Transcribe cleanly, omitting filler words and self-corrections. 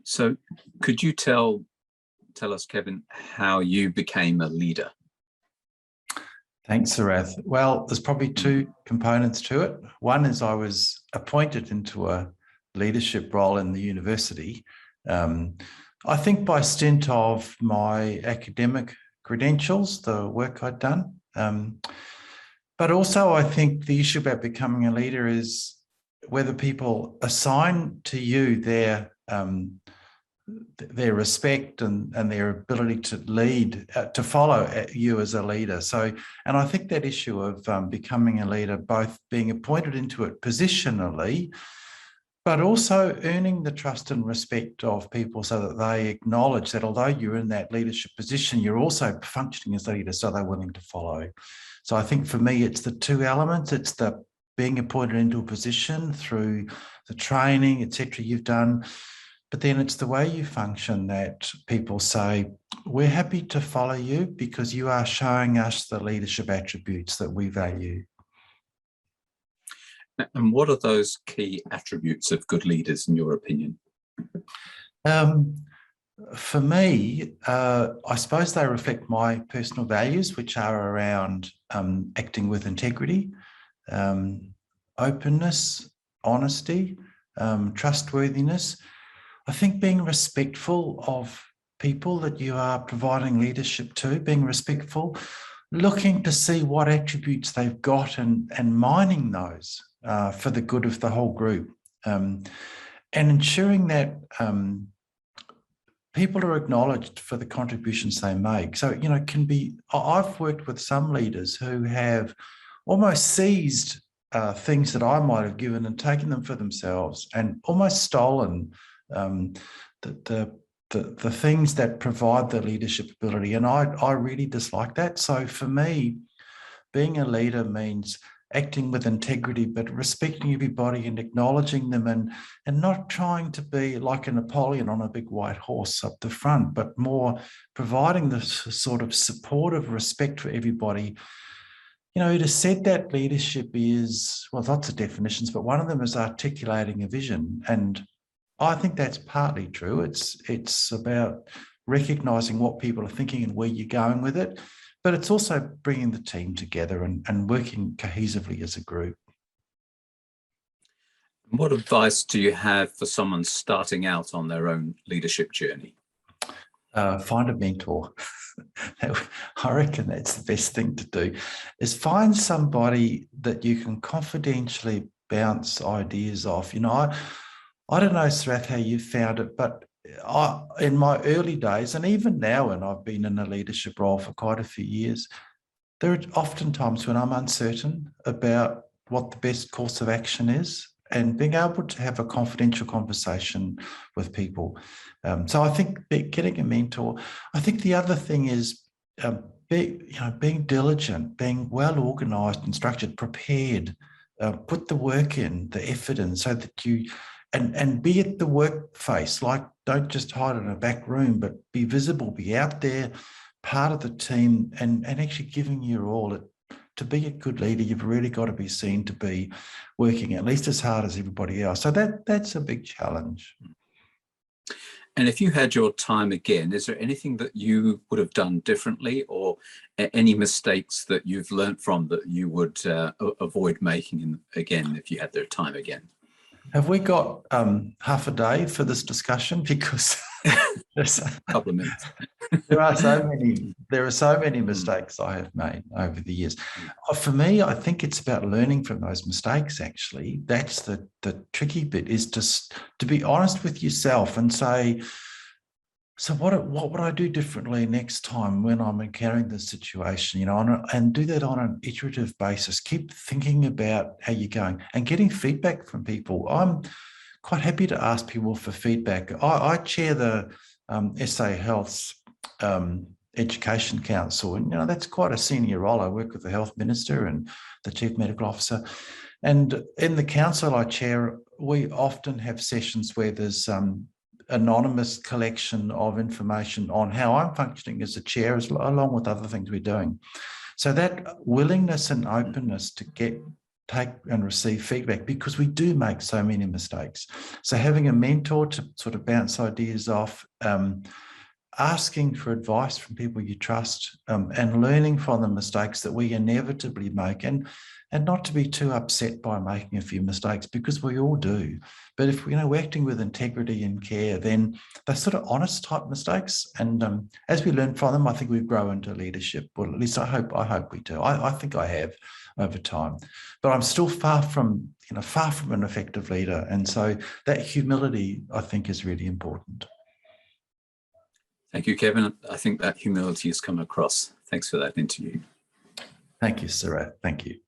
So could you tell us, Kevin, how you became a leader? Thanks, Sarath. Well, there's probably two components to it. One is I was appointed into a leadership role in the university. I think by stint of my academic credentials, the work I'd done. But also I think the issue about becoming a leader is whether people assign to you their respect and their ability to lead, to follow you as a leader. So, and I think that issue of becoming a leader, both being appointed into it positionally, but also earning the trust and respect of people so that they acknowledge that although you're in that leadership position, you're also functioning as a leader, so they're willing to follow. So I think for me, it's the two elements. It's the being appointed into a position through the training, etc. you've done, but then it's the way you function that people say, we're happy to follow you because you are showing us the leadership attributes that we value. And what are those key attributes of good leaders in your opinion? For me, I suppose they reflect my personal values, which are around acting with integrity, openness, honesty, trustworthiness. I think being respectful of people that you are providing leadership to, being respectful, looking to see what attributes they've got and mining those for the good of the whole group, and ensuring that people are acknowledged for the contributions they make. So, you know, I've worked with some leaders who have almost seized things that I might have given and taken them for themselves and almost stolen the things that provide the leadership ability. And I really dislike that. So for me, being a leader means acting with integrity, but respecting everybody and acknowledging them and not trying to be like a Napoleon on a big white horse up the front, but more providing the sort of supportive respect for everybody. You know, it is said that leadership is, well, lots of definitions, but one of them is articulating a vision. And I think that's partly true. It's about recognizing what people are thinking and where you're going with it. But it's also bringing the team together and working cohesively as a group. What advice do you have for someone starting out on their own leadership journey? Find a mentor. I reckon that's the best thing to do, is find somebody that you can confidentially bounce ideas off. You know, I don't know, Sarath, how you found it, but in my early days, and even now when I've been in a leadership role for quite a few years, there are often times when I'm uncertain about what the best course of action is, and being able to have a confidential conversation with people. So I think getting a mentor. I think the other thing is being diligent, being well organised and structured, prepared, put the work in, the effort in, so that you and be at the work face. Like, don't just hide in a back room, but be visible, be out there, part of the team, and actually giving your all. To be a good leader, you've really got to be seen to be working at least as hard as everybody else. So that's a big challenge. And if you had your time again, is there anything that you would have done differently, or any mistakes that you've learned from that you would avoid making again if you had their time again? Have we got half a day for this discussion? Because there's a couple of minutes. there are so many mistakes I have made over the years. For me, I think it's about learning from those mistakes. Actually, that's the tricky bit, is to be honest with yourself and say, so what would I do differently next time when I'm encountering this situation, you know, and do that on an iterative basis. Keep thinking about how you're going and getting feedback from people. I'm quite happy to ask people for feedback. I chair the SA Health's Education Council, and, you know, that's quite a senior role. I work with the Health Minister and the Chief Medical Officer. And in the council I chair, we often have sessions where there's anonymous collection of information on how I'm functioning as a chair, along with other things we're doing. So that willingness and openness to get take and receive feedback, because we do make so many mistakes. So having a mentor to sort of bounce ideas off, asking for advice from people you trust, and learning from the mistakes that we inevitably make, and not to be too upset by making a few mistakes, because we all do. But if we're acting with integrity and care, then they're sort of honest type mistakes. And as we learn from them, I think we grow into leadership. Well, at least I hope we do. I think I have over time, but I'm still far from an effective leader. And so that humility, I think, is really important. Thank you, Kevin. I think that humility has come across. Thanks for that interview. Thank you, Sarath. Thank you.